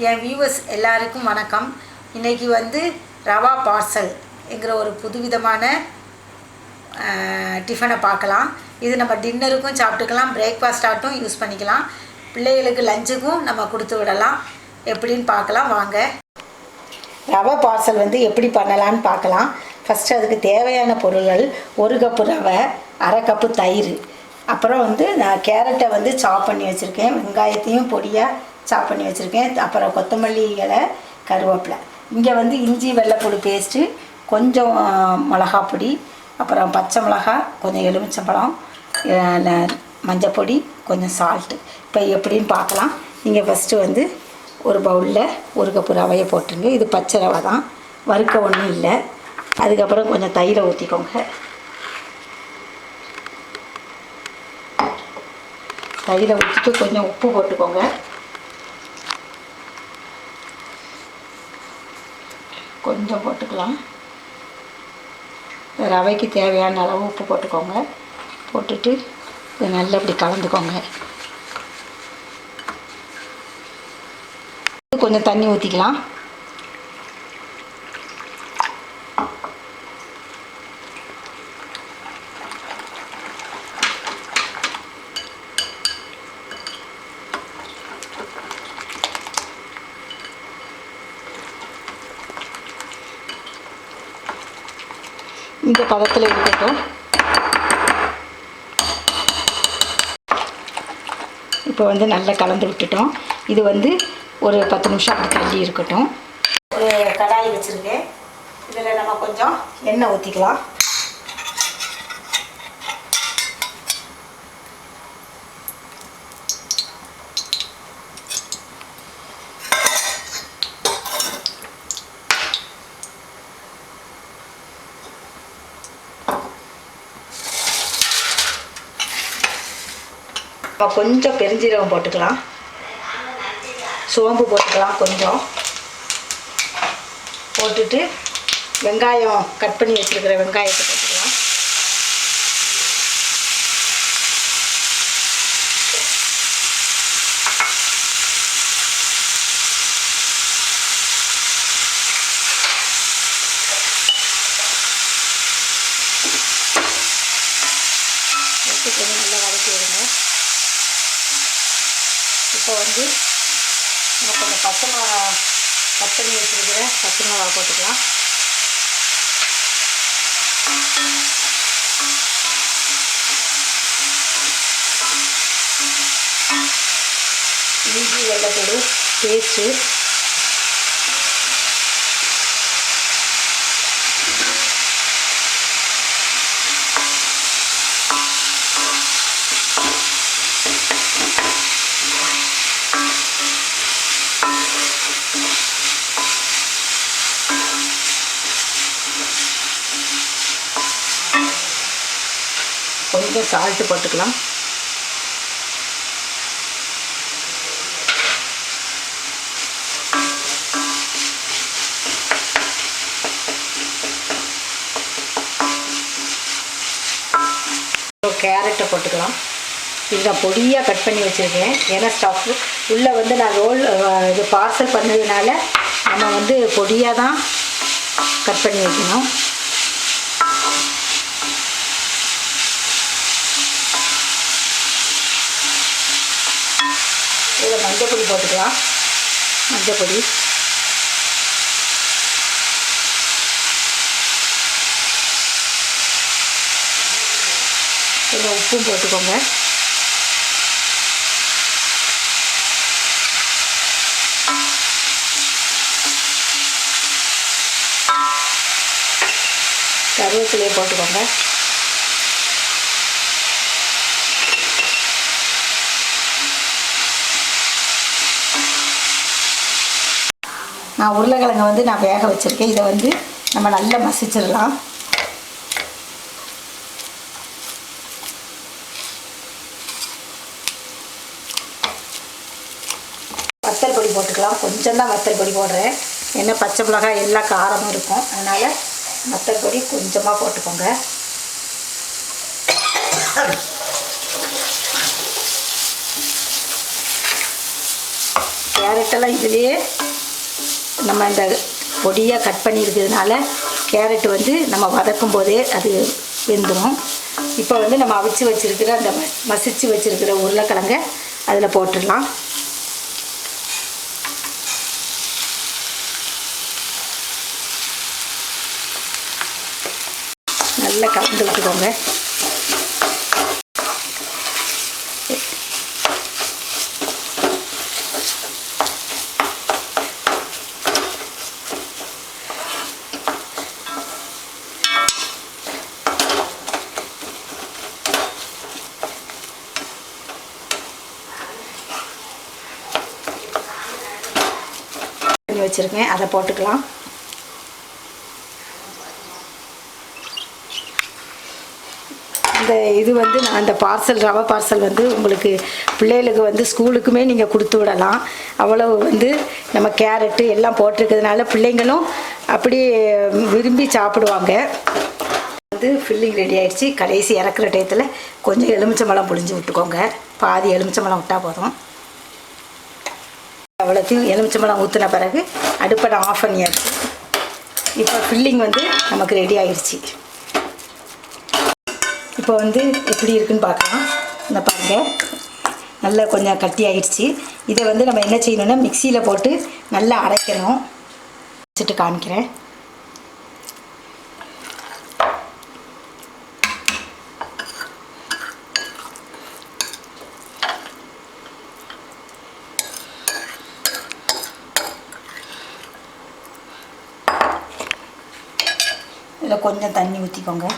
என் viewers எல்லாருக்கும் வணக்கம். இன்றைக்கி வந்து ரவா பார்சல் என்கிற ஒரு புதுவிதமான டிஃபனை பார்க்கலாம். இது நம்ம டின்னருக்கும் சாப்பிட்டுக்கலாம், பிரேக்ஃபாஸ்டாட்டும் யூஸ் பண்ணிக்கலாம், பிள்ளைகளுக்கு லஞ்சுக்கும் நம்ம கொடுத்து விடலாம். எப்படின்னு பார்க்கலாம் வாங்க. ரவா பார்சல் வந்து எப்படி பண்ணலான்னு பார்க்கலாம். ஃபஸ்ட்டு அதுக்கு தேவையான பொருள்கள்: 1 கப்பு ரவை, 1/2 கப்பு தயிர், அப்புறம் வந்து நான் கேரட்டை வந்து சாப் பண்ணி வச்சுருக்கேன், வெங்காயத்தையும் பொடியாக சாப் பண்ணி வச்சுருக்கேன், அப்புறம் கொத்தமல்லி இலை, கருவேப்பிலை. இங்கே வந்து இஞ்சி வெள்ளைப்பூடு பேஸ்ட்டு, கொஞ்சம் மிளகாப்பொடி, அப்புறம் பச்சை மிளகா, கொஞ்சம் எலுமிச்சம்பழம், மஞ்சப்பொடி, கொஞ்சம் சால்ட்டு. இப்போ எப்படின்னு பார்க்கலாம். நீங்கள் ஃபஸ்ட்டு வந்து ஒரு பவுலில் 1 கப்பு ரவையை போட்டுருங்க. இது பச்சை ரவை தான், வறுக்க ஒன்றும் இல்லை. அதுக்கப்புறம் கொஞ்சம் தயிரை ஊற்றிக்கோங்க. தயிரை ஊற்றிட்டு கொஞ்சம் உப்பு போட்டுக்கோங்க. கொஞ்சம் போட்டுக்கலாம். ரவைக்கு தேவையான அளவு உப்பு போட்டுக்கோங்க. போட்டுட்டு இதை நல்லா இப்படி கலந்துக்கோங்க. கொஞ்சம் தண்ணி ஊற்றிக்கலாம். இந்த பதத்தில் இருக்கட்டும். இப்போ வந்து நல்லா கலந்து விட்டுட்டோம். இது வந்து ஒரு 10 நிமிஷம் அப்படி தள்ளி இருக்கட்டும். ஒரு கடாய் வச்சுருக்கேன். இதில் நம்ம கொஞ்சம் எண்ணெய் ஊற்றிக்கலாம். கொஞ்சம் பெருஞ்சீரகம் போட்டுக்கலாம், சோம்பு போட்டுக்கலாம் கொஞ்சம். போட்டுட்டு வெங்காயம் கட் பண்ணி வச்சுருக்கிற வெங்காயத்தை போட்டுக்கலாம். கொஞ்சம் நல்லா வதக்கி விடுங்க. இப்போ வந்து நம்ம கொஞ்சம் பச்சை மிளகா கட் பண்ணி வச்சுருக்கிற பச்சை மிளகா போட்டுக்கலாம். இஞ்சி வெள்ளைப்பூடு பேஸ்ட்டு, கொஞ்சம் சால்ட்டு போட்டுக்கலாம். கேரட்டை போட்டுக்கலாம். இதை பொடியாக கட் பண்ணி வச்சுருக்கேன். ஏன்னா ஸ்டஃப் உள்ளே வந்து நான் இது பார்சல் பண்ணதுனால நம்ம வந்து பொடியாக தான் கட் பண்ணி வைக்கணும். இதில் மஞ்சப்பொடி போட்டுக்கலாம். மஞ்சப்பொடி, கொஞ்சம் உப்பும் போட்டுக்கோங்க. கருவேப்பிலையை போட்டுக்கோங்க. நான் உருளைக்கிழங்கை வந்து நான் வேக வச்சுருக்கேன். இதை வந்து நம்ம நல்லா மசிச்சிடலாம். வத்தல் பொடி போட்டுக்கலாம். கொஞ்சம் தான் வத்தல் பொடி போடுறேன், ஏன்னா பச்சை மிளகாய் எல்லா காரமும் இருக்கும், அதனால் வத்தல் பொடி கொஞ்சமாக போட்டுக்கோங்க. கேரட்டெல்லாம் மசாலா இதுலேயே நம்ம இந்த பொடியாக கட் பண்ணியிருக்கிறதுனால கேரட் வந்து நம்ம வதக்கும் போதே அது வெந்துடும். இப்போ வந்து நம்ம அவிச்சு வச்சுருக்கிற அந்த மசிச்சு வச்சுருக்கிற உருளைக்கிழங்கை அதில் போட்டுடலாம். நல்லா கலந்து விட்டுக்கோங்க. வச்சுருக்கேன், அதை போட்டுக்கலாம். இந்த இது வந்து நான் இந்த பார்சல் ரவா பார்சல் வந்து உங்களுக்கு பிள்ளைகளுக்கு வந்து ஸ்கூலுக்குமே நீங்கள் கொடுத்து விடலாம். அவ்வளவு வந்து நம்ம கேரட்டு எல்லாம் போட்டிருக்கிறதுனால பிள்ளைங்களும் அப்படி விரும்பி சாப்பிடுவாங்க. வந்து ஃபில்லிங் ரெடி ஆகிடுச்சு. கடைசி இறக்குற டயத்தில் கொஞ்சம் எலுமிச்சம்பழம் புழிஞ்சு விட்டுக்கோங்க. பாதி எலுமிச்சம்பழம் விட்டால் போதும். அவ்வளோத்தையும் எலுமிச்சம்பழம் ஊற்றின பிறகு அடுப்பை நான் ஆஃப் பண்ணியாச்சு. இப்போ ஃபில்லிங் வந்து நமக்கு ரெடி ஆகிடுச்சு. இப்போ வந்து எப்படி இருக்குன்னு பார்க்கலாம். இந்த பாருங்கள், நல்லா கொஞ்சம் கட்டி ஆகிடுச்சு. இதை வந்து நம்ம என்ன செய்யணும்னா மிக்சியில் போட்டு நல்லா அரைக்கணும். வச்சுட்டு காமிக்கிறேன். இதில் கொஞ்சம் தண்ணி ஊற்றிக்கோங்க.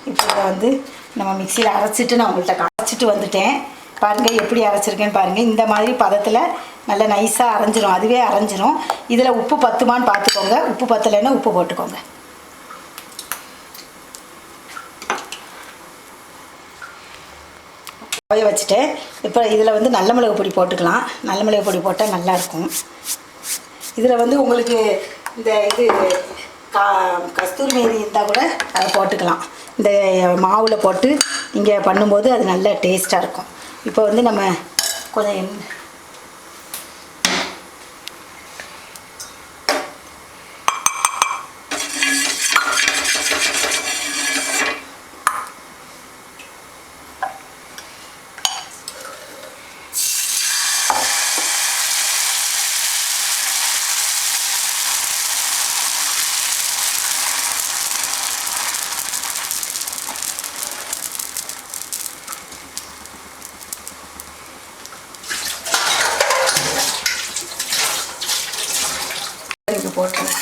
இப்போ இதை வந்து நம்ம மிக்சியில் அரைச்சிட்டு நான் உங்கள்கிட்ட அரைச்சிட்டு வந்துட்டேன். பாருங்கள் எப்படி அரைச்சிருக்கேன்னு பாருங்கள். இந்த மாதிரி பதத்தில் நல்லா நைஸாக அரைஞ்சிரும், அதுவே அரைஞ்சிரும். இதில் உப்பு பத்துமான்னு பார்த்துக்கோங்க. உப்பு பத்தலைன்னா உப்பு போட்டுக்கோங்க. போய் வச்சுட்டேன். இப்போ இதில் வந்து நல்ல மிளகு பொடி போட்டுக்கலாம். நல்ல மிளகு பொடி போட்டால் நல்லாயிருக்கும். இதில் வந்து உங்களுக்கு இந்த இது கஸ்தூரி மேதி இருந்தால் கூட அதை போட்டுக்கலாம். இந்த மாவில் போட்டு நீங்கள் பண்ணும்போது அது நல்ல டேஸ்ட்டாக இருக்கும். இப்போ வந்து நம்ம கொஞ்சம் போட்டுருவேன்.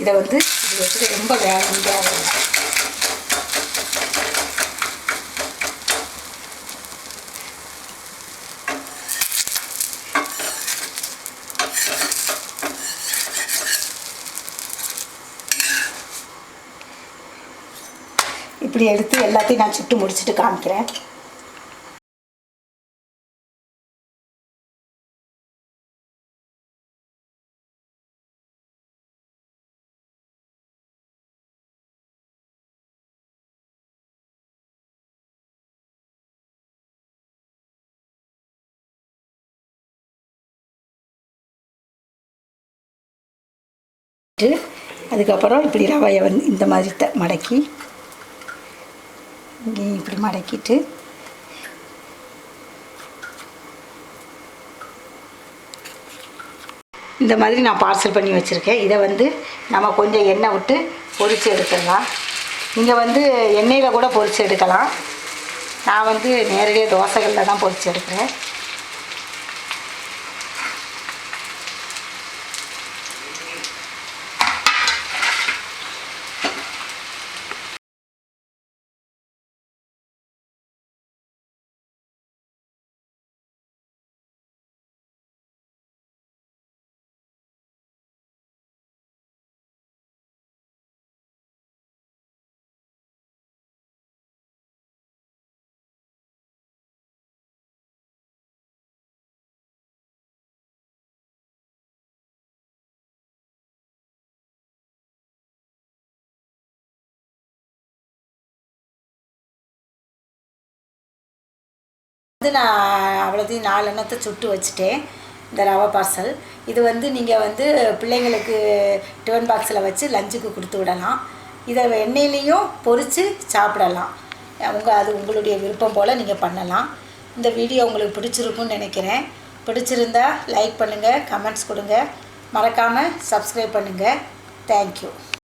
இதை வந்து இது வச்சுட்டு ரொம்ப வேக இப்படி எடுத்து எல்லாத்தையும் நான் சுட்டு முடிச்சுட்டு காமிக்கிறேன். அதுக்கப்புறம் இப்படி ரவையை வந்து இந்த மாதிரி மடக்கி இங்கேயும் இப்படி மடக்கிட்டு இந்த மாதிரி நான் பார்சல் பண்ணி வச்சுருக்கேன். இதை வந்து நம்ம கொஞ்சம் எண்ணெய் விட்டு பொரித்து எடுத்துடலாம். நீங்கள் வந்து எண்ணெயில் கூட பொரித்து எடுக்கலாம். நான் வந்து நேரடியாக தோசைகளில் தான் பொரித்து எடுக்கிறேன். வந்து நான் அவ்வளோத்தையும் 4 எண்ணத்தை சுட்டு வச்சுட்டேன். இந்த ரவா பார்சல் இது வந்து நீங்கள் வந்து பிள்ளைங்களுக்கு டிஃபன் பாக்ஸில் வச்சு லஞ்சுக்கு கொடுத்து விடலாம். இதை எண்ணெயிலையும் பொரித்து சாப்பிடலாம். அது உங்களுடைய விருப்பம் போல் நீங்கள் பண்ணலாம். இந்த வீடியோ உங்களுக்கு பிடிச்சிருக்குன்னு நினைக்கிறேன். பிடிச்சிருந்தா லைக் பண்ணுங்கள், கமெண்ட்ஸ் கொடுங்க, மறக்காமல் சப்ஸ்கிரைப் பண்ணுங்கள். தேங்க்யூ.